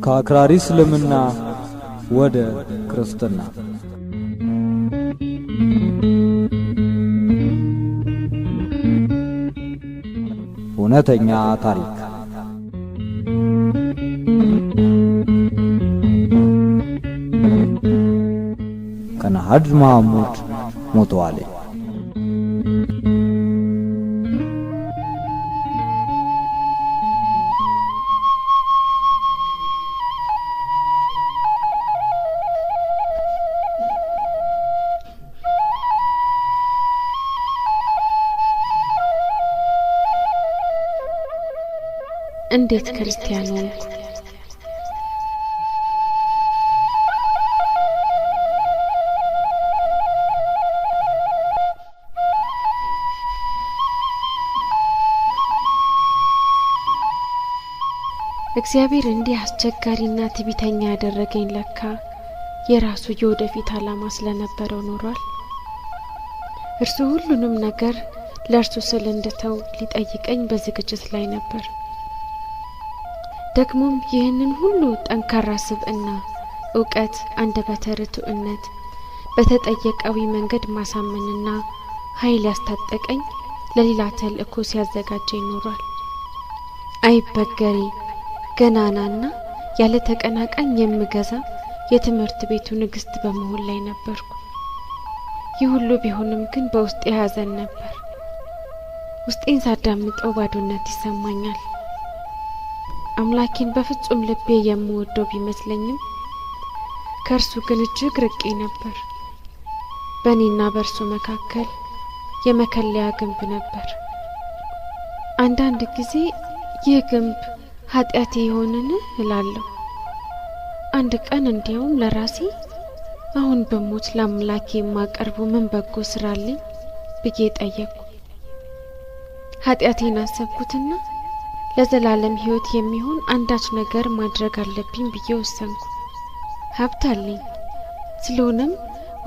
ከአክራሪ እስልምና ወደ ክርስትና እውነተኛ ታሪክ ከነሐድ መሐሙድ ሞተዋል። እንዴት ክርስቲያን ሆንኩ? እግዚአብሔር እንዲህ አስቸጋሪና ትዕቢተኛ ያደረገኝ ለካ የራሱ የወደፊት ዓላማ ስለነበረው ኖሯል። እርሱ ሁሉንም ነገር ለእርሱ ስል እንድተው ሊጠይቀኝ በዝግጅት ላይ ነበር። ደግሞም ይህንን ሁሉ ጠንካራ ስብዕና፣ ዕውቀት፣ አንደበተ ርቱዕነት በተጠየቀዊ መንገድ ማሳመንና ኃይል ያስታጠቀኝ ለሌላ ተልእኮ ሲያዘጋጀኝ ኖሯል። አይበገሬ ገናናና ያለ ተቀናቃኝ የምገዛ የትምህርት ቤቱ ንግስት በመሆን ላይ ነበርኩ። ይህ ሁሉ ቢሆንም ግን በውስጤ ሐዘን ነበር። ውስጤን ሳዳምጠው ባዶነት ይሰማኛል። አምላኬን በፍጹም ልቤ የምወደው ቢመስለኝም ከእርሱ ግን እጅግ ርቄ ነበር። በእኔና በእርሱ መካከል የመከለያ ግንብ ነበር። አንዳንድ ጊዜ ይህ ግንብ ኃጢአቴ ይሆንን እላለሁ። አንድ ቀን እንዲያውም ለራሴ አሁን በሞት ለአምላኬ የማቀርቡ ምን በጎ ስራ አለኝ ብዬ ጠየቅኩ። ኃጢአቴን አሰብኩትና ለዘላለም ሕይወት የሚሆን አንዳች ነገር ማድረግ አለብኝ ብዬ ወሰንኩ። ሀብት አለኝ። ስለሆነም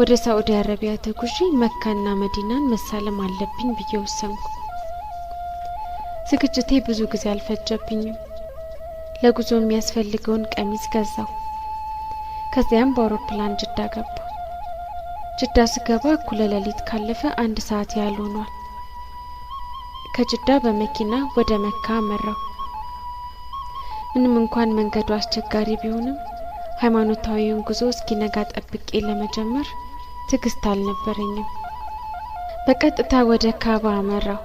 ወደ ሳዑዲ አረቢያ ተጉዤ መካና መዲናን መሳለም አለብኝ ብዬ ወሰንኩ። ዝግጅቴ ብዙ ጊዜ አልፈጀብኝም። ለጉዞ የሚያስፈልገውን ቀሚስ ገዛው። ከዚያም በአውሮፕላን ጅዳ ገባሁ። ጅዳ ስገባ እኩለ ሌሊት ካለፈ 1 ሰዓት ያህል ሆኗል። ከጅዳ በመኪና ወደ መካ አመራሁ። ምንም እንኳን መንገዱ አስቸጋሪ ቢሆንም ሃይማኖታዊውን ጉዞ እስኪነጋ ጠብቄ ለመጀመር ትዕግስት አልነበረኝም። በቀጥታ ወደ ካባ አመራሁ።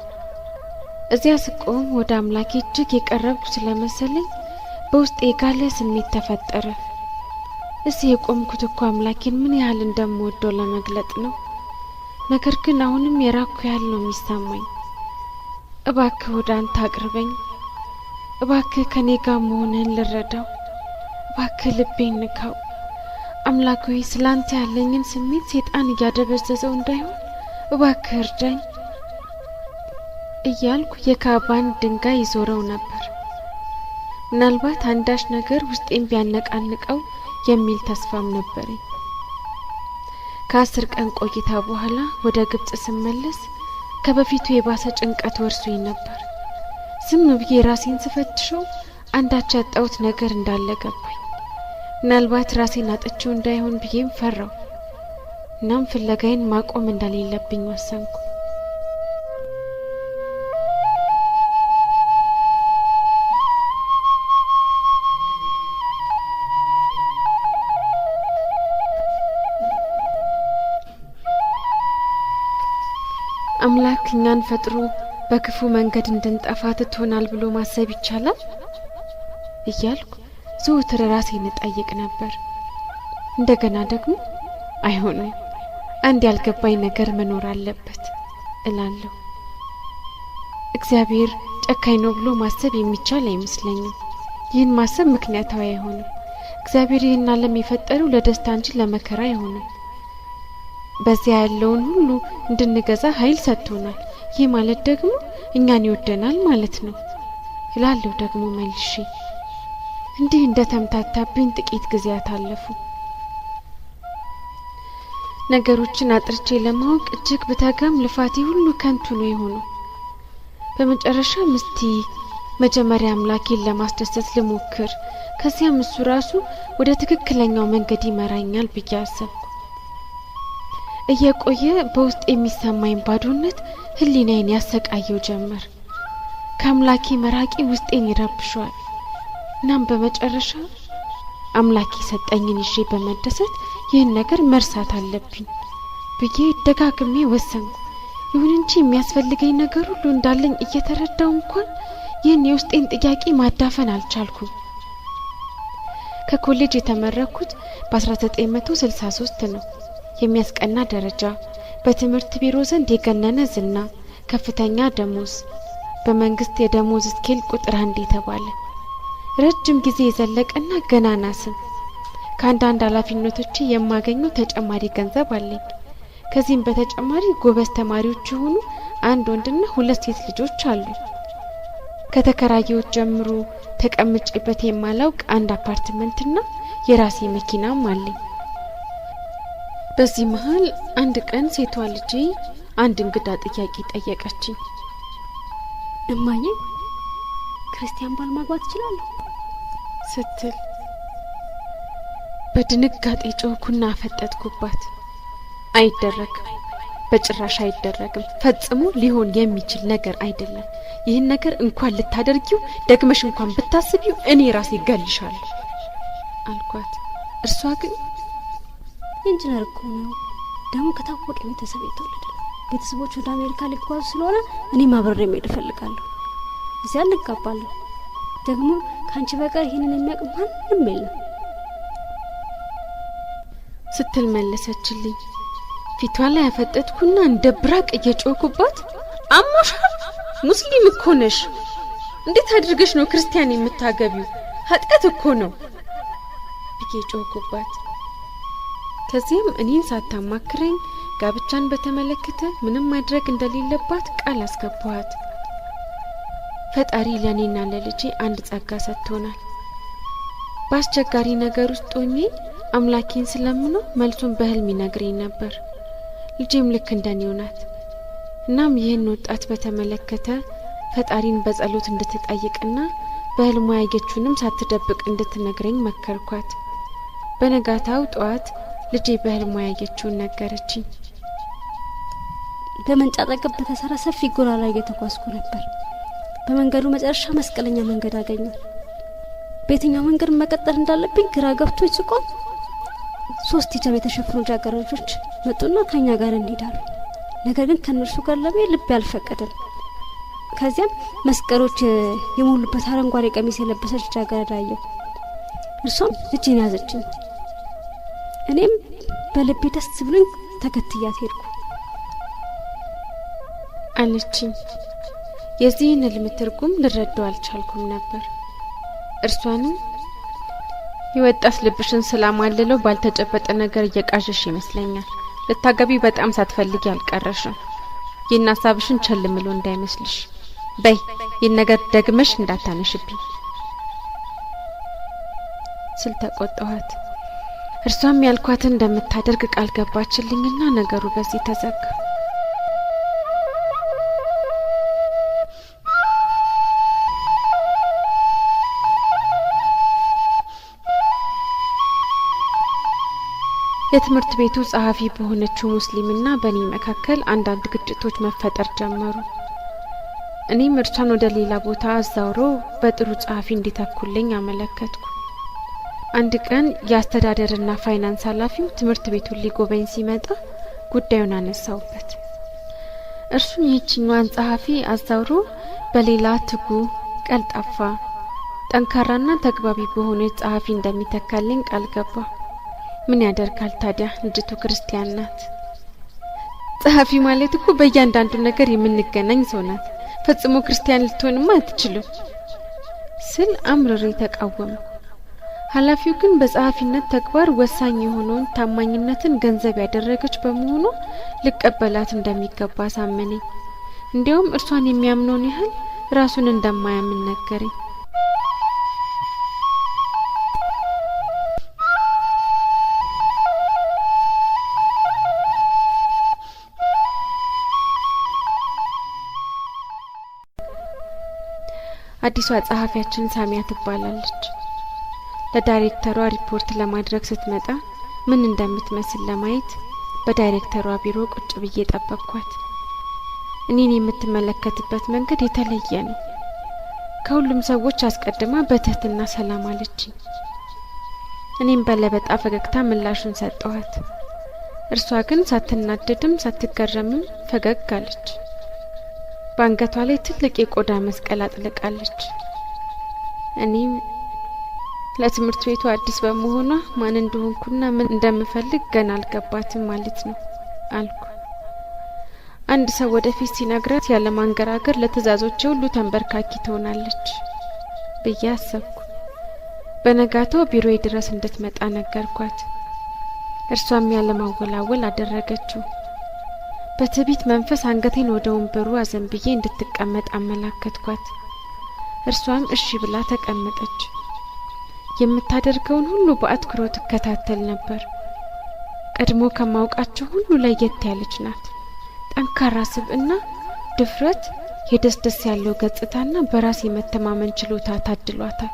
እዚያ ስቆም ወደ አምላኬ እጅግ የቀረብኩ ስለመሰለኝ በውስጤ የጋለ ስሜት ተፈጠረ። እዚህ የቆምኩት እኮ አምላኬን ምን ያህል እንደምወደው ለመግለጥ ነው። ነገር ግን አሁንም የራኩ ያህል ነው የሚሰማኝ። እባክህ ወደ አንተ አቅርበኝ። እባክህ ከኔ ጋር መሆንህን ልረዳው። እባክህ ልቤን ንካው። አምላክ ሆይ ስላንተ ያለኝን ስሜት ሰይጣን እያደበዘዘው እንዳይሆን እባክህ እርዳኝ እያልኩ የካባን ድንጋይ ይዞረው ነበር። ምናልባት አንዳች ነገር ውስጤን ቢያነቃንቀው የሚል ተስፋም ነበረኝ። ከ10 ቀን ቆይታ በኋላ ወደ ግብጽ ስመለስ ከበፊቱ የባሰ ጭንቀት ወርሶኝ ነበር። ዝም ብዬ ራሴን ስፈትሸው አንዳች ያጣሁት ነገር እንዳለ ገባኝ። ምናልባት ራሴን አጥቼው እንዳይሆን ብዬም ፈራሁ። እናም ፍለጋዬን ማቆም እንደሌለብኝ ወሰንኩ። አምላክ እኛን ፈጥሮ በክፉ መንገድ እንድንጠፋ ትቶናል ብሎ ማሰብ ይቻላል እያልኩ ዘወትር ራሴን እጠይቅ ነበር። እንደገና ደግሞ አይሆንም፣ አንድ ያልገባኝ ነገር መኖር አለበት እላለሁ። እግዚአብሔር ጨካኝ ነው ብሎ ማሰብ የሚቻል አይመስለኝም። ይህን ማሰብ ምክንያታዊ አይሆንም። እግዚአብሔር ይህን ዓለም የፈጠረው ለደስታ እንጂ ለመከራ አይሆንም። በዚያ ያለውን ሁሉ እንድንገዛ ኃይል ሰጥቶናል። ይህ ማለት ደግሞ እኛን ይወደናል ማለት ነው እላለሁ ደግሞ መልሼ። እንዲህ እንደተምታታብኝ ጥቂት ጊዜያት አለፉ። ነገሮችን አጥርቼ ለማወቅ እጅግ ብተጋም ልፋቴ ሁሉ ከንቱ ነው የሆነው። በመጨረሻ ምስቲ መጀመሪያ አምላኬን ለማስደሰት ልሞክር፣ ከዚያም እሱ ራሱ ወደ ትክክለኛው መንገድ ይመራኛል ብዬ አሰብኩ። እየቆየ በውስጥ የሚሰማኝ ባዶነት ህሊናዬን ያሰቃየው ጀመር። ከአምላኬ መራቂ ውስጤን ይረብሻል። እናም በመጨረሻ አምላኬ ሰጠኝን ይዤ በመደሰት ይህን ነገር መርሳት አለብኝ ብዬ ደጋግሜ ወሰንኩ። ይሁን እንጂ የሚያስፈልገኝ ነገር ሁሉ እንዳለኝ እየተረዳው እንኳን ይህን የውስጤን ጥያቄ ማዳፈን አልቻልኩም። ከኮሌጅ የተመረኩት በ1963 ነው። የሚያስቀና ደረጃ፣ በትምህርት ቢሮ ዘንድ የገነነ ዝና፣ ከፍተኛ ደሞዝ፣ በመንግስት የደሞዝ ስኬል ቁጥር 1 የተባለ ረጅም ጊዜ የዘለቀና ገናና ስም። ከአንዳንድ ኃላፊነቶች የማገኘው ተጨማሪ ገንዘብ አለኝ። ከዚህም በተጨማሪ ጎበዝ ተማሪዎች የሆኑ 1 ወንድና 2 ሴት ልጆች አሉ። ከተከራየሁት ጀምሮ ተቀምጬበት የማላውቅ 1 አፓርትመንትና የራሴ መኪናም አለኝ። በዚህ መሃል አንድ ቀን ሴቷ ልጄ አንድ እንግዳ ጥያቄ ጠየቀችኝ። እማዬ ክርስቲያን ባል ማግባት እችላለሁ ስትል በድንጋጤ ጮህኩና አፈጠጥኩባት። አይደረግም፣ በጭራሽ አይደረግም። ፈጽሞ ሊሆን የሚችል ነገር አይደለም። ይህን ነገር እንኳን ልታደርጊው ደግመሽ እንኳን ብታስቢው እኔ ራሴ እገልሻለሁ አልኳት። እርሷ ግን ኢንጂነር እኮ ነው፣ ደግሞ ከታወቀ ቤተሰብ የተወለደ ነው። ቤተሰቦች ወደ አሜሪካ ሊጓዙ ስለሆነ እኔም አብሬ መሄድ እፈልጋለሁ። እዚያ እንጋባለን። ደግሞ ካንቺ በቀር ይሄንን የሚያውቅ ማንም የለም ስትል መለሰችልኝ። ፊቷ ላይ ያፈጠጥኩና እንደ ብራቅ እየጮህኩባት፣ አሞሻል፣ ሙስሊም እኮ ነሽ፣ እንዴት አድርገሽ ነው ክርስቲያን የምታገቢው? ኃጢአት እኮ ነው ብዬ ጮህኩባት። ከዚህም እኔን ሳታማክረኝ ጋብቻን በተመለከተ ምንም ማድረግ እንደሌለባት ቃል አስገባኋት። ፈጣሪ ለኔና ለልጄ አንድ ጸጋ ሰጥቶናል። በአስቸጋሪ ነገር ውስጥ ሆኜ አምላኬን ስለምነው መልሱን በህልም ይነግረኝ ነበር። ልጄም ልክ እንደኔው ናት። እናም ይህን ወጣት በተመለከተ ፈጣሪን በጸሎት እንድትጠይቅና በህልሟ ያየችውንም ሳትደብቅ እንድትነግረኝ መከርኳት። በነጋታው ጠዋት ልጄ በህልሟ ያየችውን ነገረችኝ። በመንጫ አጠገብ በተሰራ ሰፊ ጎዳና ላይ እየተጓዝኩ ነበር። በመንገዱ መጨረሻ መስቀለኛ መንገድ አገኘሁ። በየትኛው መንገድ መቀጠል እንዳለብኝ ግራ ገብቶኝ ስቆም 3 ሂጃብ የተሸፈኑ ልጃገረዶች መጡና ከኛ ጋር እንሄዳሉ። ነገር ግን ከነርሱ ጋር ለመሄድ ልቤ አልፈቀደም። ከዚያም መስቀሎች የሞሉበት አረንጓዴ ቀሚስ የለበሰች ልጃገረድ አየሁ። እርሷም እጄን ያዘችኝ። እኔም በልቤ ደስ ብሎኝ ተከትያት ሄድኩ። አለችኝ። የዚህን ህልም ትርጉም ልረዳው አልቻልኩም ነበር። እርሷንም የወጣት ልብሽን ስላማለለው ባልተጨበጠ ነገር እየቃዠሽ ይመስለኛል። ልታገቢ በጣም ሳትፈልጊ አልቀረሽም። ይህን ሀሳብሽን ቸልምሎ እንዳይመስልሽ። በይ ይህን ነገር ደግመሽ እንዳታነሽብኝ ስል ተቆጣኋት። እርሷም ያልኳትን እንደምታደርግ ቃል ገባችልኝና ነገሩ በዚህ ተዘጋ። የትምህርት ቤቱ ጸሐፊ በሆነችው ሙስሊምና በእኔ መካከል አንዳንድ ግጭቶች መፈጠር ጀመሩ። እኔም እርሷን ወደ ሌላ ቦታ አዛውሮ በጥሩ ጸሐፊ እንዲተኩልኝ አመለከትኩ። አንድ ቀን የአስተዳደርና ፋይናንስ ኃላፊው ትምህርት ቤቱን ሊጎበኝ ሲመጣ ጉዳዩን አነሳውበት። እርሱም ይህችኛዋን ጸሐፊ አዛውሮ በሌላ ትጉ፣ ቀልጣፋ፣ ጠንካራና ተግባቢ በሆነች ጸሐፊ እንደሚተካልኝ ቃል ገባ። ምን ያደርጋል ታዲያ ልጅቱ ክርስቲያን ናት። ጸሐፊ ማለት እኮ በእያንዳንዱ ነገር የምንገናኝ ሰው ናት። ፈጽሞ ክርስቲያን ልትሆንማ አትችልም ስል አምርሬ ተቃወመ። ኃላፊው ግን በጸሐፊነት ተግባር ወሳኝ የሆነውን ታማኝነትን ገንዘብ ያደረገች በመሆኑ ልቀበላት እንደሚገባ ሳመነኝ። እንዲያውም እርሷን የሚያምነውን ያህል ራሱን እንደማያምን ነገረኝ። አዲሷ ጸሐፊያችን ሳሚያ ትባላለች። ለዳይሬክተሯ ሪፖርት ለማድረግ ስትመጣ ምን እንደምትመስል ለማየት በዳይሬክተሯ ቢሮ ቁጭ ብዬ ጠበቅኳት። እኔን የምትመለከትበት መንገድ የተለየ ነው። ከሁሉም ሰዎች አስቀድማ በትህትና ሰላም አለችኝ። እኔም በለበጣ ፈገግታ ምላሹን ሰጠኋት። እርሷ ግን ሳትናደድም ሳትገረምም ፈገግ አለች። በአንገቷ ላይ ትልቅ የቆዳ መስቀል አጥልቃለች። እኔም ለትምህርት ቤቱ አዲስ በመሆኗ ማን እንደሆንኩና ምን እንደምፈልግ ገና አልገባትም ማለት ነው አልኩ። አንድ ሰው ወደፊት ሲነግራት ያለ ማንገራገር ለትዕዛዞቼ ሁሉ ተንበርካኪ ትሆናለች ብዬ አሰብኩ። በነጋታው ቢሮዬ ድረስ እንድትመጣ ነገርኳት። እርሷም ያለ ማወላወል አደረገችው። በትዕቢት መንፈስ አንገቴን ወደ ወንበሩ አዘንብዬ እንድትቀመጥ አመላከትኳት። እርሷም እሺ ብላ ተቀመጠች። የምታደርገውን ሁሉ በአትኩሮት ትከታተል ነበር። ቀድሞ ከማውቃቸው ሁሉ ለየት ያለች ናት። ጠንካራ ስብዕና፣ ድፍረት፣ የደስደስ ያለው ገጽታና በራስ የመተማመን ችሎታ ታድሏታል።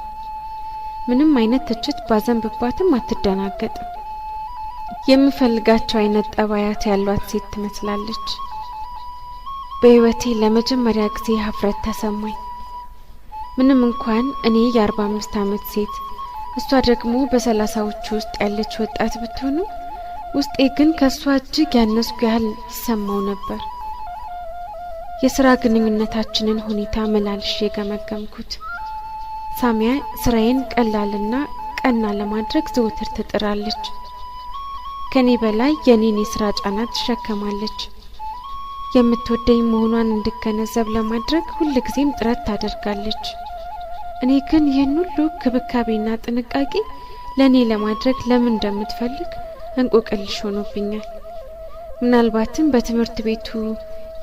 ምንም አይነት ትችት ባዘንብባትም አትደናገጥም። የምፈልጋቸው አይነት ጠባያት ያሏት ሴት ትመስላለች። በህይወቴ ለመጀመሪያ ጊዜ ሀፍረት ተሰማኝ። ምንም እንኳን እኔ የ45 ዓመት ሴት እሷ ደግሞ በ30ዎቹ ውስጥ ያለች ወጣት ብትሆንም ውስጤ ግን ከሷ እጅግ ያነስኩ ያህል ይሰማው ነበር። የሥራ ግንኙነታችንን ሁኔታ መላልሼ ገመገምኩት። ሳሚያ ስራዬን ቀላልና ቀና ለማድረግ ዘወትር ትጥራለች። ከኔ በላይ የኔን የሥራ ጫና ትሸከማለች። የምትወደኝ መሆኗን እንድገነዘብ ለማድረግ ሁልጊዜም ጥረት ታደርጋለች። እኔ ግን ይህን ሁሉ ክብካቤና ጥንቃቄ ለኔ ለማድረግ ለምን እንደምትፈልግ እንቆቅልሽ ሆኖብኛል። ምናልባትም በትምህርት ቤቱ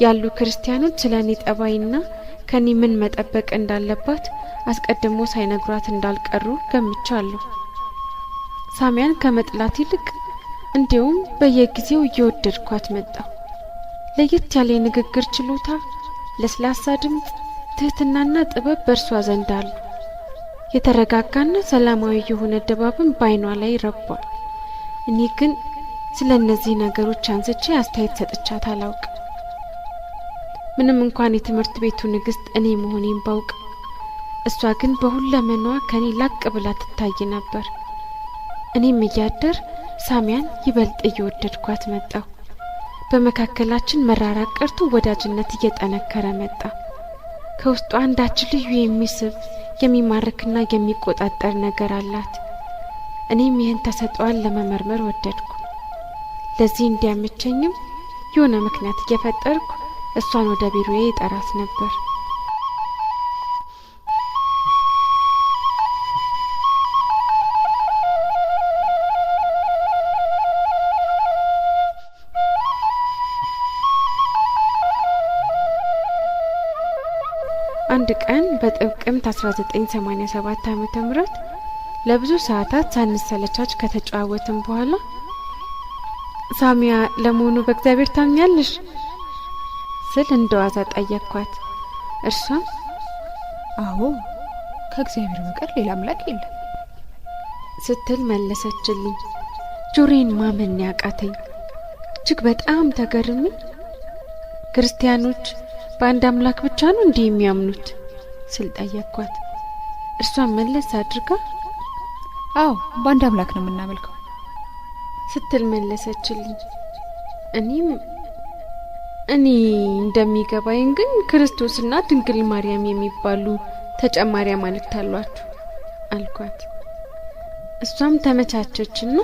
ያሉ ክርስቲያኖች ስለኔ ጠባይና ከኔ ምን መጠበቅ እንዳለባት አስቀድሞ ሳይነግሯት እንዳልቀሩ ገምቻለሁ። ሳሚያን ከመጥላት ይልቅ እንዲሁም በየጊዜው እየወደድኳት መጣሁ። ለየት ያለ የንግግር ችሎታ፣ ለስላሳ ድምፅ፣ ትህትናና ጥበብ በእርሷ ዘንድ አሉ። የተረጋጋና ሰላማዊ የሆነ ድባብን በዓይኗ ላይ ረቧል። እኔ ግን ስለ እነዚህ ነገሮች አንስቼ አስተያየት ሰጥቻት አላውቅም። ምንም እንኳን የትምህርት ቤቱ ንግስት እኔ መሆኔን ባውቅ፣ እሷ ግን በሁለመናዋ ከኔ ላቅ ብላ ትታይ ነበር። እኔም እያደር ሳሚያን ይበልጥ እየወደድኳት መጣሁ። በመካከላችን መራራቅ ቀርቶ ወዳጅነት እየጠነከረ መጣ። ከውስጧ አንዳች ልዩ የሚስብ የሚማርክና የሚቆጣጠር ነገር አላት። እኔም ይህን ተሰጥኦዋን ለመመርመር ወደድኩ። ለዚህ እንዲያመቸኝም የሆነ ምክንያት እየፈጠርኩ እሷን ወደ ቢሮዬ እጠራት ነበር። አንድ ቀን በጥቅምት 1987 ዓመተ ምህረት ለብዙ ሰዓታት ሳንሰለቻች ከተጫወትን በኋላ ሳሚያ ለመሆኑ በእግዚአብሔር ታምኛለሽ ስል እንደዋዛ ጠየቅኳት። እርሷም አዎ ከእግዚአብሔር በቀር ሌላ አምላክ የለም ስትል መለሰችልኝ። ጆሮዬን ማመን ያቃተኝ። እጅግ በጣም ተገርሜ ክርስቲያኖች በአንድ አምላክ ብቻ ነው እንዲህ የሚያምኑት ስል ጠየቅኳት። እርሷን መለስ አድርጋ አዎ በአንድ አምላክ ነው የምናመልከው ስትል መለሰችልኝ። እኔ እንደሚገባኝ ግን ክርስቶስና ድንግል ማርያም የሚባሉ ተጨማሪ አማልክት አሏችሁ አልኳት። እሷም ተመቻቸችና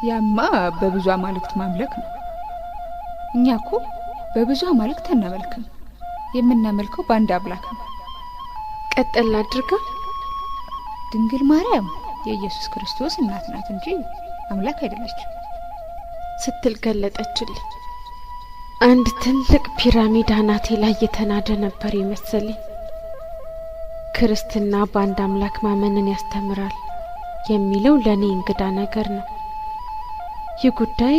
ያማ በብዙ አማልክት ማምለክ ነው። እኛ እኮ በብዙ አማልክት አናመልክም፣ የምናመልከው በአንድ አምላክ ነው። ቀጠል አድርጋ ድንግል ማርያም የኢየሱስ ክርስቶስ እናት ናት እንጂ አምላክ አይደለችም ስትል ገለጠችልኝ። አንድ ትልቅ ፒራሚድ አናቴ ላይ የተናደ ነበር የመሰለኝ። ክርስትና በአንድ አምላክ ማመንን ያስተምራል የሚለው ለኔ እንግዳ ነገር ነው። ይህ ጉዳይ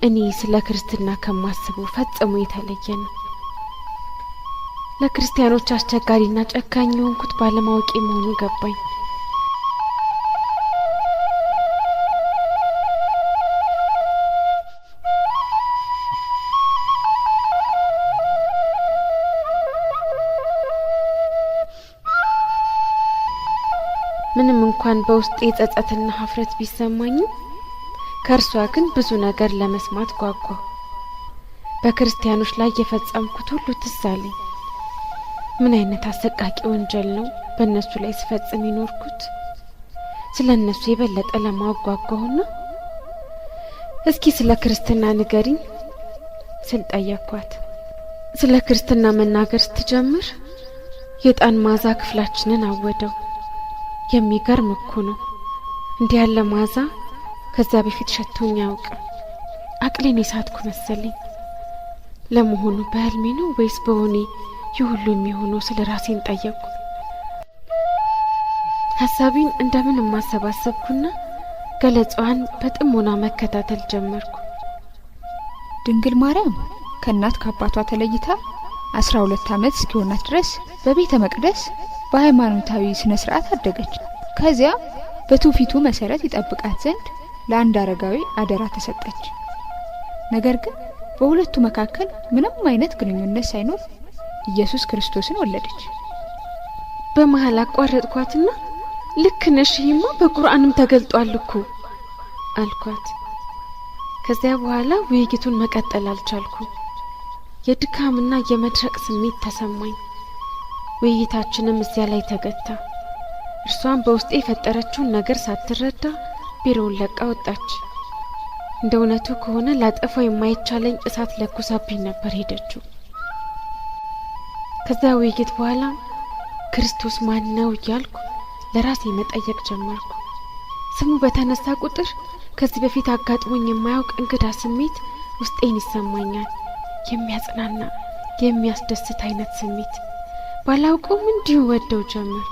እኔ ስለ ክርስትና ከማስበው ፈጽሞ የተለየ ነው። ለክርስቲያኖች አስቸጋሪና ጨካኝ የሆንኩት ባለማወቄ መሆኑ ገባኝ። ምንም እንኳን በውስጤ ጸጸትና ሀፍረት ቢሰማኝም ከእርሷ ግን ብዙ ነገር ለመስማት ጓጓሁ። በክርስቲያኖች ላይ የፈጸምኩት ሁሉ ትዝ አለኝ። ምን አይነት አሰቃቂ ወንጀል ነው በእነሱ ላይ ስፈጽም ይኖርኩት? ስለ እነሱ የበለጠ ለማወቅ ጓጓሁና እስኪ ስለ ክርስትና ንገሪኝ ስል ጠየቅኳት። ስለ ክርስትና መናገር ስትጀምር የዕጣን መዓዛ ክፍላችንን አወደው። የሚገርም እኮ ነው። እንዲህ ያለ መዓዛ ከዛ በፊት ሸቶኝ አያውቅም። አቅሌን የሳትኩ መሰለኝ። ለመሆኑ በህልሜ ነው ወይስ በሆኔ ይህ ሁሉ የሚሆነው ስለ ራሴን ጠየቅኩ። ሀሳቤን እንደምን ማሰባሰብኩና ገለጻዋን በጥሞና መከታተል ጀመርኩ። ድንግል ማርያም ከእናት ከአባቷ ተለይታ 12 ዓመት እስኪሆናት ድረስ በቤተ መቅደስ በሃይማኖታዊ ስነ ስርዓት አደገች። ከዚያ በትውፊቱ መሰረት ይጠብቃት ዘንድ ለአንድ አረጋዊ አደራ ተሰጠች። ነገር ግን በሁለቱ መካከል ምንም አይነት ግንኙነት ሳይኖር ኢየሱስ ክርስቶስን ወለደች። በመሃል አቋረጥኳትና ልክ ነሽ፣ ይሄማ በቁርአንም ተገልጧል እኮ አልኳት። ከዚያ በኋላ ውይይቱን መቀጠል አልቻልኩም። የድካምና የመድረቅ ስሜት ተሰማኝ። ውይይታችንም እዚያ ላይ ተገታ። እርሷን በውስጤ የፈጠረችውን ነገር ሳትረዳ ቢሮውን ለቃ ወጣች። እንደ እውነቱ ከሆነ ላጠፋው የማይቻለኝ እሳት ለኩሳብኝ ነበር ሄደችው። ከዚያ ውይይት በኋላ ክርስቶስ ማን ነው እያልኩ ለራሴ መጠየቅ ጀመርኩ። ስሙ በተነሳ ቁጥር ከዚህ በፊት አጋጥሞኝ የማያውቅ እንግዳ ስሜት ውስጤን ይሰማኛል። የሚያጽናና የሚያስደስት አይነት ስሜት። ባላውቀውም እንዲሁ ወደው ጀመር።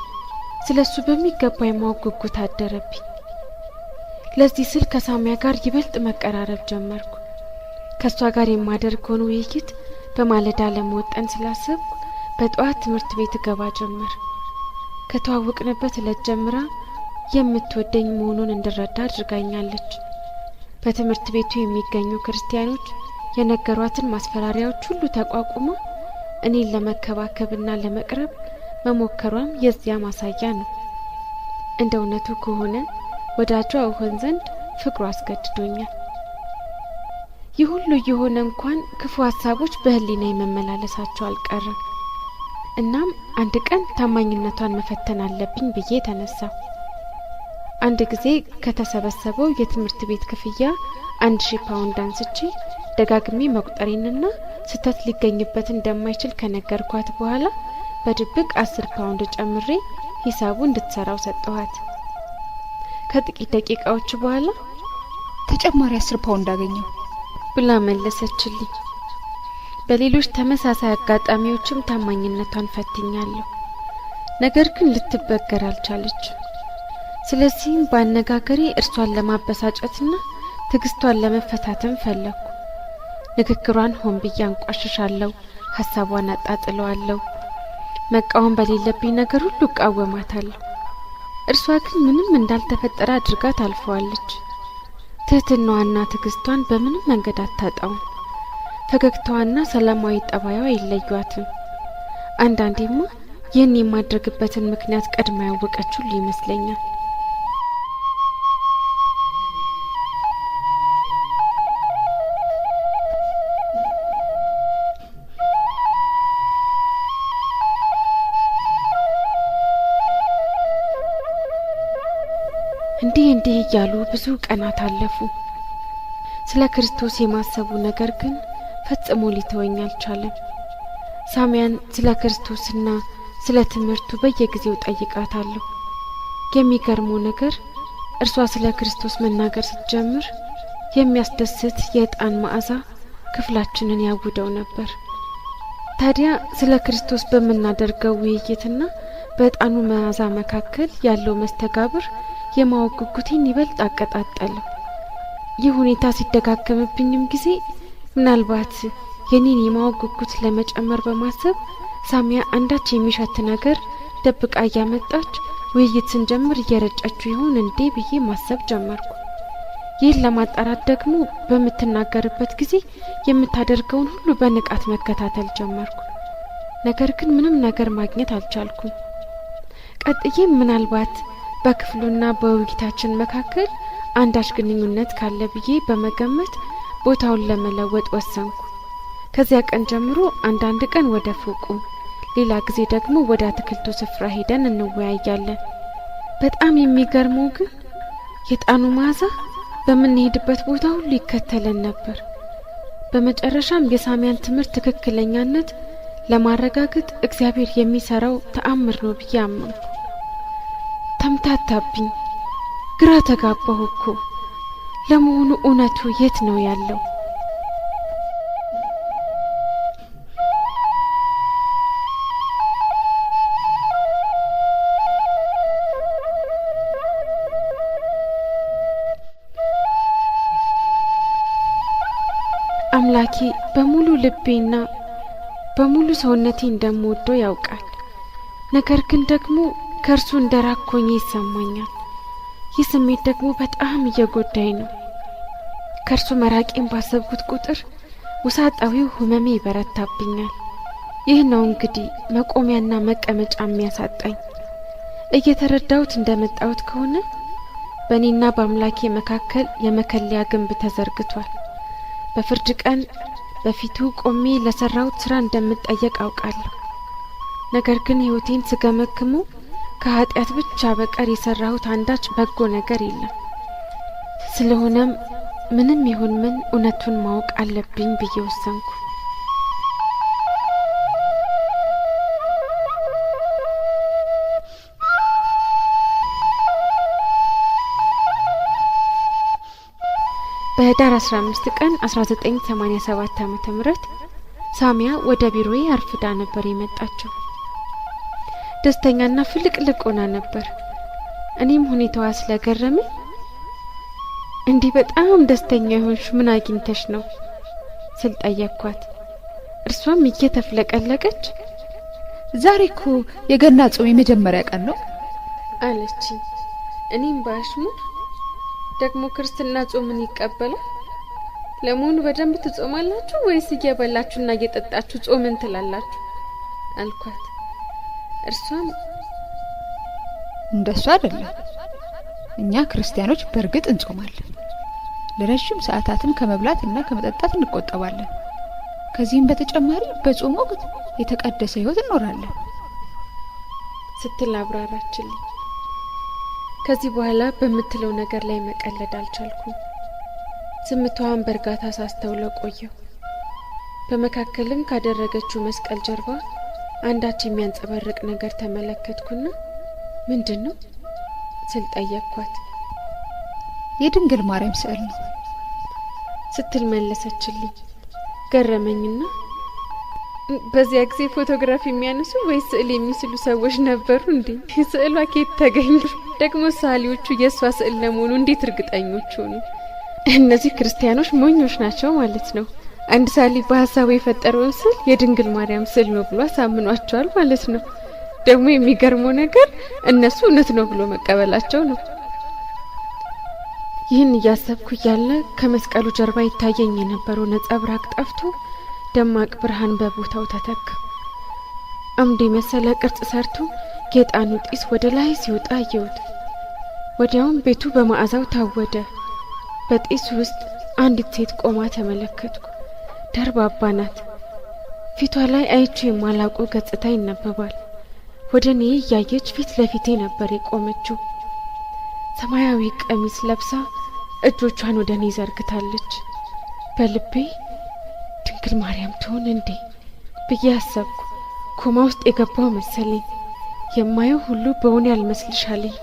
ስለሱ በሚገባ የማወቅ ጉጉት አደረብኝ። ለዚህ ስል ከሳሚያ ጋር ይበልጥ መቀራረብ ጀመርኩ። ከሷ ጋር የማደርገውን ውይይት በማለዳ ለመወጠን ስላሰብኩ በጠዋት ትምህርት ቤት ገባ ጀመር። ከተዋወቅንበት ዕለት ጀምራ የምትወደኝ መሆኑን እንድረዳ አድርጋኛለች። በትምህርት ቤቱ የሚገኙ ክርስቲያኖች የነገሯትን ማስፈራሪያዎች ሁሉ ተቋቁማ እኔን ለመከባከብና ለመቅረብ መሞከሯም የዚያ ማሳያ ነው። እንደ እውነቱ ከሆነ ወዳጇ እሆን ዘንድ ፍቅሩ አስገድዶኛል። ይህ ሁሉ የሆነ እንኳን ክፉ ሀሳቦች በህሊና መመላለሳቸው አልቀረም። እናም አንድ ቀን ታማኝነቷን መፈተን አለብኝ ብዬ ተነሳሁ። አንድ ጊዜ ከተሰበሰበው የትምህርት ቤት ክፍያ 1000 ፓውንድ አንስቼ ደጋግሜ መቁጠሬንና ስተት ሊገኝበት እንደማይችል ከነገርኳት በኋላ በድብቅ 10 ፓውንድ ጨምሬ ሂሳቡ እንድትሰራው ሰጠኋት። ከጥቂት ደቂቃዎች በኋላ ተጨማሪ 10 ፓውንድ አገኘው ብላ መለሰችልኝ። በሌሎች ተመሳሳይ አጋጣሚዎችም ታማኝነቷን ፈትኛለሁ። ነገር ግን ልትበገር አልቻለችም። ስለዚህም በአነጋገሬ እርሷን ለማበሳጨትና ትዕግስቷን ለመፈታተን ፈለኩ። ንግግሯን ሆን ብዬ አንቋሽሻለሁ፣ ሀሳቧን አጣጥለዋለሁ። መቃወም በሌለብኝ ነገር ሁሉ እቃወማታለሁ። እርሷ ግን ምንም እንዳልተፈጠረ አድርጋ ታልፈዋለች። ትህትናዋና ትዕግስቷን በምንም መንገድ አታጣውም። ፈገግታዋና ሰላማዊ ጠባይዋ ይለዩአትም። አንዳንዴማ ይህን የማድረግበትን ምክንያት ቀድማ ያወቀች ሁሉ ይመስለኛል። እንዲህ እያሉ ብዙ ቀናት አለፉ። ስለ ክርስቶስ የማሰቡ ነገር ግን ፈጽሞ ሊተወኝ አልቻለም። ሳሚያን ስለ ክርስቶስና ስለ ትምህርቱ በየጊዜው ጠይቃታለሁ። የሚገርመው ነገር እርሷ ስለ ክርስቶስ መናገር ስትጀምር የሚያስደስት የዕጣን መዓዛ ክፍላችንን ያውደው ነበር። ታዲያ ስለ ክርስቶስ በምናደርገው ውይይትና በዕጣኑ መዓዛ መካከል ያለው መስተጋብር የማወቅ ጉጉቴን ይበልጥ አቀጣጠለው። ይህ ሁኔታ ሲደጋገምብኝም ጊዜ ምናልባት የኔን የማወቅ ጉጉት ለመጨመር በማሰብ ሳሚያ አንዳች የሚሸት ነገር ደብቃ እያመጣች ውይይት ስንጀምር እየረጨችው ይሆን እንዴ ብዬ ማሰብ ጀመርኩ። ይህን ለማጣራት ደግሞ በምትናገርበት ጊዜ የምታደርገውን ሁሉ በንቃት መከታተል ጀመርኩ። ነገር ግን ምንም ነገር ማግኘት አልቻልኩም። ቀጥዬም ምናልባት በክፍሉና በውይይታችን መካከል አንዳች ግንኙነት ካለ ብዬ በመገመት ቦታውን ለመለወጥ ወሰንኩ። ከዚያ ቀን ጀምሮ አንዳንድ ቀን ወደ ፎቁ፣ ሌላ ጊዜ ደግሞ ወደ አትክልቱ ስፍራ ሄደን እንወያያለን። በጣም የሚገርመው ግን የጣኑ መዓዛ በምንሄድበት ቦታ ሁሉ ይከተለን ነበር። በመጨረሻም የሳሚያን ትምህርት ትክክለኛነት ለማረጋገጥ እግዚአብሔር የሚሰራው ተአምር ነው ብዬ አመንኩ። ተምታታብኝ፣ ግራ ተጋባሁ እኮ። ለመሆኑ እውነቱ የት ነው ያለው? አምላኬ በሙሉ ልቤና በሙሉ ሰውነቴ እንደምወደው ያውቃል። ነገር ግን ደግሞ ከእርሱ እንደራቅኩኝ ይሰማኛል። ይህ ስሜት ደግሞ በጣም እየጎዳኝ ነው። ከእርሱ መራቄን ባሰብኩት ቁጥር ውሳጣዊው ህመሜ ይበረታብኛል። ይህ ነው እንግዲህ መቆሚያና መቀመጫ የሚያሳጣኝ። እየተረዳሁት እንደመጣሁት ከሆነ በእኔና በአምላኬ መካከል የመከለያ ግንብ ተዘርግቷል። በፍርድ ቀን በፊቱ ቆሜ ለሰራሁት ስራ እንደምጠየቅ አውቃለሁ። ነገር ግን ህይወቴን ስገመግሙ ከኃጢአት ብቻ በቀር የሰራሁት አንዳች በጎ ነገር የለም። ስለሆነም ምንም ይሁን ምን እውነቱን ማወቅ አለብኝ ብዬ ወሰንኩ። በህዳር 15 ቀን 1987 ዓ.ም ሳሚያ ወደ ቢሮዬ አርፍዳ ነበር የመጣችው። ደስተኛና ፍልቅልቅ ሆና ነበር። እኔም ሁኔታዋ ስለገረመኝ እንዲህ በጣም ደስተኛ ይሆንሽ ምን አግኝተሽ ነው ስል ጠየቅኳት። እርሷም እየተፍለቀለቀች ዛሬ እኮ የገና ጾም የመጀመሪያ ቀን ነው አለች። እኔም ባሽሙር ደግሞ ክርስትና ጾምን ይቀበላል? ለመሆኑ በደንብ ትጾማላችሁ ወይስ እየበላችሁና እየጠጣችሁ ጾምን ትላላችሁ አልኳት። እርሷም እንደሱ አይደለም፣ እኛ ክርስቲያኖች በእርግጥ እንጾማለን። ለረጅም ሰዓታትም ከመብላትና ከመጠጣት እንቆጠባለን። ከዚህም በተጨማሪ በጾም ወቅት የተቀደሰ ህይወት እንኖራለን ስትል አብራራችልኝ። ከዚህ በኋላ በምትለው ነገር ላይ መቀለድ አልቻልኩም። ዝምታዋን በእርጋታ ሳስተውለው ቆየሁ። በመካከልም ካደረገችው መስቀል ጀርባ አንዳች የሚያንጸባርቅ ነገር ተመለከትኩና ምንድን ነው ስል ጠየቅኳት። የድንግል ማርያም ስዕል ነው ስትል መለሰችልኝ። ገረመኝና በዚያ ጊዜ ፎቶግራፍ የሚያነሱ ወይ ስዕል የሚስሉ ሰዎች ነበሩ እንዴ? ስዕሏ ከየት ተገኘ? ደግሞ ሳሊዎቹ የሷ ስዕል ለመሆኑ እንዴት እርግጠኞች ሆኑ? እነዚህ ክርስቲያኖች ሞኞች ናቸው ማለት ነው። አንድ ሳሊ በሀሳቡ የፈጠረውን ስዕል የድንግል ማርያም ስዕል ነው ብሎ አሳምኗቸዋል ማለት ነው። ደግሞ የሚገርመው ነገር እነሱ እውነት ነው ብሎ መቀበላቸው ነው። ይህን እያሰብኩ እያለ ከመስቀሉ ጀርባ ይታየኝ የነበረው ነጸብራቅ ጠፍቶ ደማቅ ብርሃን በቦታው ተተካ። አምድ የመሰለ ቅርጽ ሰርቶ የዕጣኑ ጢስ ወደ ላይ ሲወጣ አየሁት። ወዲያውም ቤቱ በመዓዛው ታወደ። በጢሱ ውስጥ አንዲት ሴት ቆማ ተመለከትኩ። ደርባባ ናት። ፊቷ ላይ አይቼው የማላውቀው ገጽታ ይነበባል። ወደ እኔ እያየች ፊት ለፊቴ ነበር የቆመችው። ሰማያዊ ቀሚስ ለብሳ እጆቿን ወደ እኔ ዘርግታለች። በልቤ ድንግል ማርያም ትሆን እንዴ ብዬ አሰብኩ። ኮማ ውስጥ የገባው መሰለኝ። የማየው ሁሉ በእውኔ ያልመስልሻለኝ።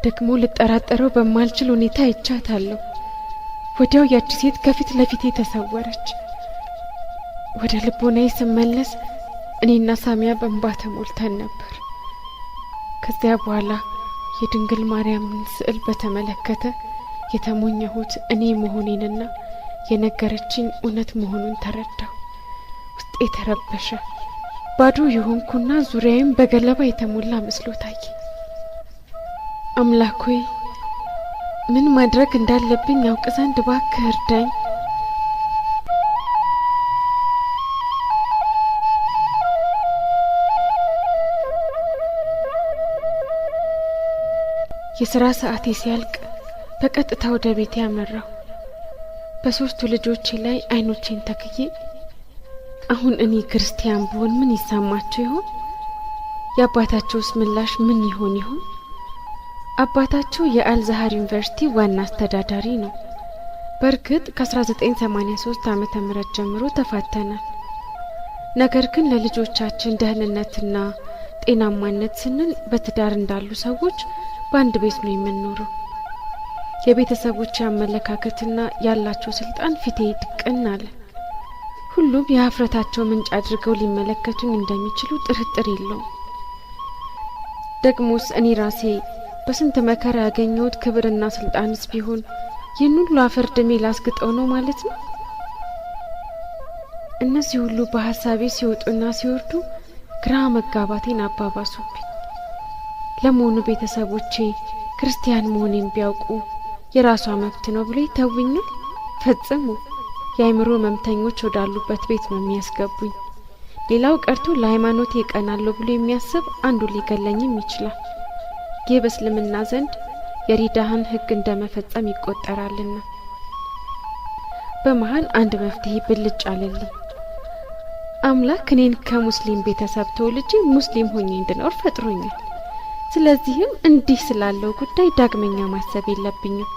ደግሞ ልጠራጠረው በማልችል ሁኔታ አይቻታለሁ። ወዲያው ያቺ ሴት ከፊት ለፊቴ ተሰወረች። ወደ ልቦናዬ ስመለስ እኔና ሳሚያ በእንባ ተሞልተን ነበር። ከዚያ በኋላ የድንግል ማርያምን ስዕል በተመለከተ የተሞኘሁት እኔ መሆኔንና የነገረችኝ እውነት መሆኑን ተረዳሁ። ውስጤ ተረበሸ። ባዶ የሆንኩና ዙሪያዬም በገለባ የተሞላ መስሎ ታየ። አምላክ ሆይ ምን ማድረግ እንዳለብኝ ያውቅ ዘንድ እባክህ እርዳኝ። የሥራ ሰዓቴ ሲያልቅ በቀጥታ ወደ ቤቴ ያመራው። በሶስቱ ልጆቼ ላይ አይኖቼን ተክዬ አሁን እኔ ክርስቲያን ብሆን ምን ይሰማቸው ይሆን? የአባታቸውስ ምላሽ ምን ይሆን? አባታቸው የአልዛሃር ዩኒቨርሲቲ ዋና አስተዳዳሪ ነው። በእርግጥ ከ1983 ዓመተ ምህረት ጀምሮ ተፋተናል። ነገር ግን ለልጆቻችን ደህንነትና ጤናማነት ስንል በትዳር እንዳሉ ሰዎች በአንድ ቤት ነው የምንኖረው። የቤተሰቦች አመለካከትና ያላቸው ስልጣን ፊቴ ድቅን አለ። ሁሉም የሀፍረታቸው ምንጭ አድርገው ሊመለከቱኝ እንደሚችሉ ጥርጥር የለውም። ደግሞስ እኔ ራሴ በስንት መከራ ያገኘሁት ክብርና ስልጣንስ ቢሆን ይህን ሁሉ አፈር ድሜ ላስግጠው ነው ማለት ነው? እነዚህ ሁሉ በሀሳቤ ሲወጡና ሲወርዱ ግራ መጋባቴን አባባሱብኝ። ለመሆኑ ቤተሰቦቼ ክርስቲያን መሆኔን ቢያውቁ የራሷ መብት ነው ብሎ ይተውኛል? ፈጽሞ የአእምሮ መምተኞች ወዳሉበት ቤት ነው የሚያስገቡኝ። ሌላው ቀርቶ ለሃይማኖቴ እቀናለሁ ብሎ የሚያስብ አንዱ ሊገለኝም ይችላል። ይህ በእስልምና ዘንድ የሪዳህን ሕግ እንደመፈጸም ይቆጠራልና። በመሃል አንድ መፍትሄ ብልጭ አለልኝ። አምላክ እኔን ከሙስሊም ቤተሰብ ተወልጄ ሙስሊም ሆኜ እንድኖር ፈጥሮኛል። ስለዚህም እንዲህ ስላለው ጉዳይ ዳግመኛ ማሰብ የለብኝም።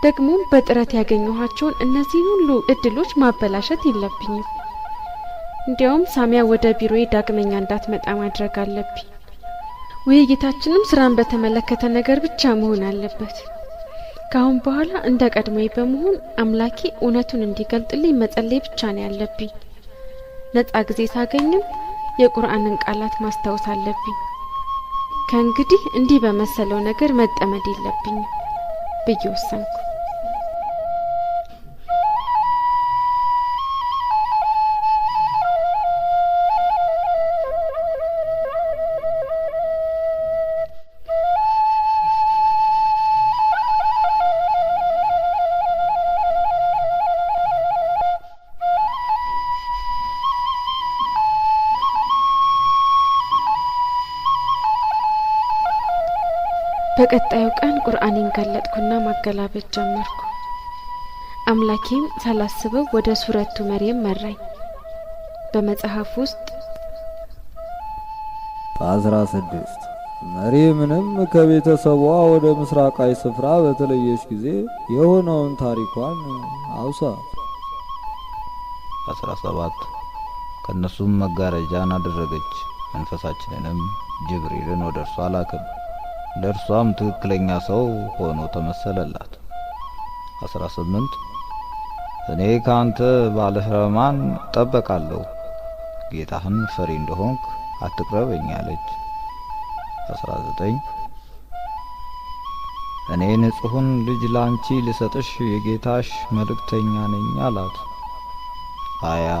ደግሞም በጥረት ያገኘኋቸውን እነዚህ ሁሉ እድሎች ማበላሸት የለብኝም። እንዲያውም ሳሚያ ወደ ቢሮዬ ዳግመኛ እንዳትመጣ ማድረግ አለብኝ። ውይይታችንም ስራን በተመለከተ ነገር ብቻ መሆን አለበት። ካሁን በኋላ እንደ ቀድሞዬ በመሆን አምላኬ እውነቱን እንዲገልጥልኝ መጸለይ ብቻ ነው ያለብኝ። ነጻ ጊዜ ሳገኝም የቁርአንን ቃላት ማስታወስ አለብኝ። ከእንግዲህ እንዲህ በመሰለው ነገር መጠመድ የለብኝም ብዬ ወሰንኩ። በቀጣዩ ቀን ቁርአኔን ገለጥኩና ማገላበጥ ጀመርኩ። አምላኬም ሳላስበው ወደ ሱረቱ መርየም መራኝ። በመጽሐፍ ውስጥ 16 መርየምንም ከቤተሰቧ ወደ ምስራቃዊ ስፍራ በተለየች ጊዜ የሆነውን ታሪኳን አውሳ። 17 ከነሱም መጋረጃን አደረገች፣ መንፈሳችንንም ጅብሪልን ወደ እርሷ ላከ። ለእርሷም ትክክለኛ ሰው ሆኖ ተመሰለላት። 18 እኔ ካንተ ባለህረማን ጠበቃለሁ፣ ጌታህን ፈሪ እንደሆንክ አትቅረበኝ አለች። 19 እኔ ንጹሕን ልጅ ላንቺ ልሰጥሽ የጌታሽ መልእክተኛ ነኝ አላት። 20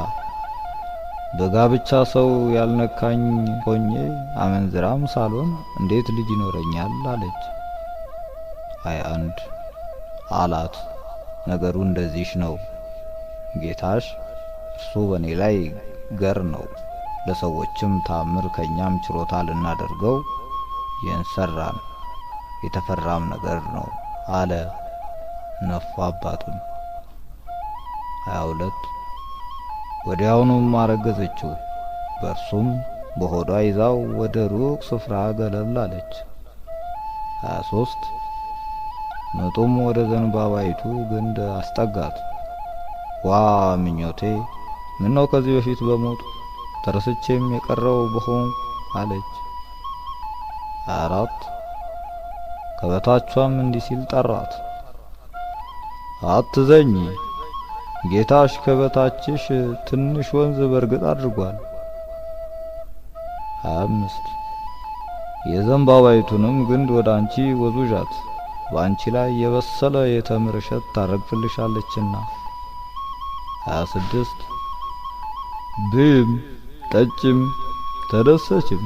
በጋብቻ ሰው ያልነካኝ ሆኜ አመንዝራም ሳልሆን እንዴት ልጅ ይኖረኛል አለች። 21 አላት ነገሩ እንደዚህ ነው፣ ጌታሽ እርሱ በእኔ ላይ ገር ነው፣ ለሰዎችም ታምር ከኛም ችሮታ ልናደርገው የንሰራን የተፈራም ነገር ነው አለ። ነፋ አባቱን። 22 ወዲያውኑም አረገዘችው፣ በእርሱም በሆዷ ይዛው ወደ ሩቅ ስፍራ ገለል አለች። 23 ምጡም ወደ ዘንባባይቱ ግንድ አስጠጋት። ዋ ምኞቴ፣ ምነው ከዚህ በፊት በሞት ተረስቼም የቀረው በሆን አለች። 24 ከበታቿም እንዲህ ሲል ጠራት፣ አትዘኝ፣ ጌታሽ ከበታችሽ ትንሽ ወንዝ በርግጥ አድርጓል። 25 የዘንባባይቱንም ግንድ ወደ አንቺ ወዙዣት፣ በአንቺ ላይ የበሰለ የተምር እሸት ታረግፍልሻለችና። 26 ብም ጠጭም ተደሰችም።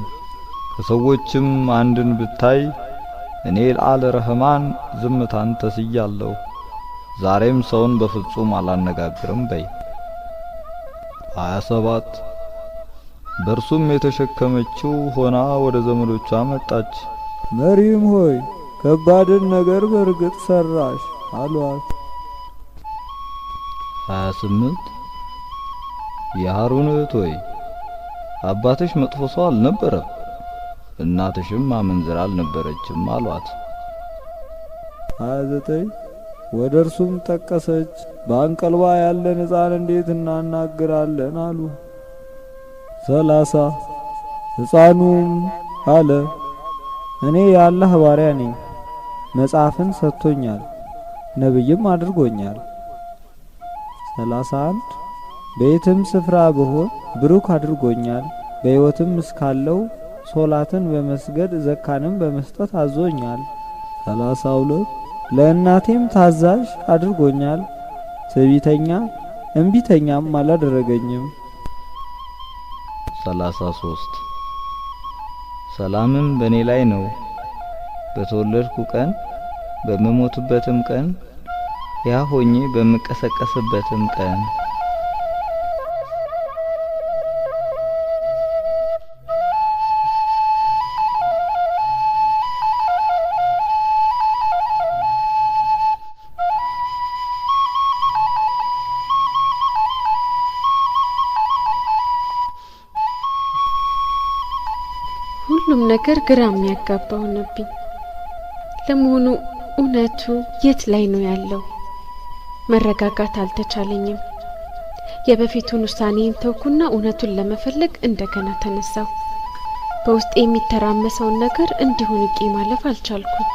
ከሰዎችም አንድን ብታይ እኔ ለአለ ረህማን ዝምታን ተስያለሁ፣ ዛሬም ሰውን በፍጹም አላነጋግርም በይ። 27 በርሱም የተሸከመችው ሆና ወደ ዘመዶቿ መጣች። መሪም ሆይ ከባድን ነገር በርግጥ ሰራሽ አሏት። 28 የሃሩን እህት ሆይ አባትሽ መጥፎ ሰው አልነበረም፣ እናትሽም አመንዝራ አልነበረችም አሏት። 29 ወደ እርሱም ጠቀሰች። በአንቀልባ ያለን ሕፃን እንዴት እናናግራለን አሉ። 30 ሕፃኑም አለ እኔ የአላህ ባሪያ ነኝ፣ መጽሐፍን ሰጥቶኛል፣ ነብይም አድርጎኛል። 31 በየትም ስፍራ ብሆን ብሩክ አድርጎኛል፣ በሕይወትም እስካለው ሶላትን በመስገድ ዘካንም በመስጠት አዞኛል። 32 ለእናቴም ታዛዥ አድርጎኛል፣ ትዕቢተኛ እምቢተኛም አላደረገኝም። 33 ሰላምም በእኔ ላይ ነው፣ በተወለድኩ ቀን በመሞትበትም ቀን ያ ሆኜ በመቀሰቀስበትም ቀን። ሁሉም ነገር ግራ የሚያጋባ ሆነብኝ። ለመሆኑ እውነቱ የት ላይ ነው ያለው? መረጋጋት አልተቻለኝም። የበፊቱን ውሳኔን ተውኩና እውነቱን ለመፈለግ እንደገና ተነሳው። በውስጥ የሚተራመሰውን ነገር እንዲሁ ንቄ ማለፍ አልቻልኩም።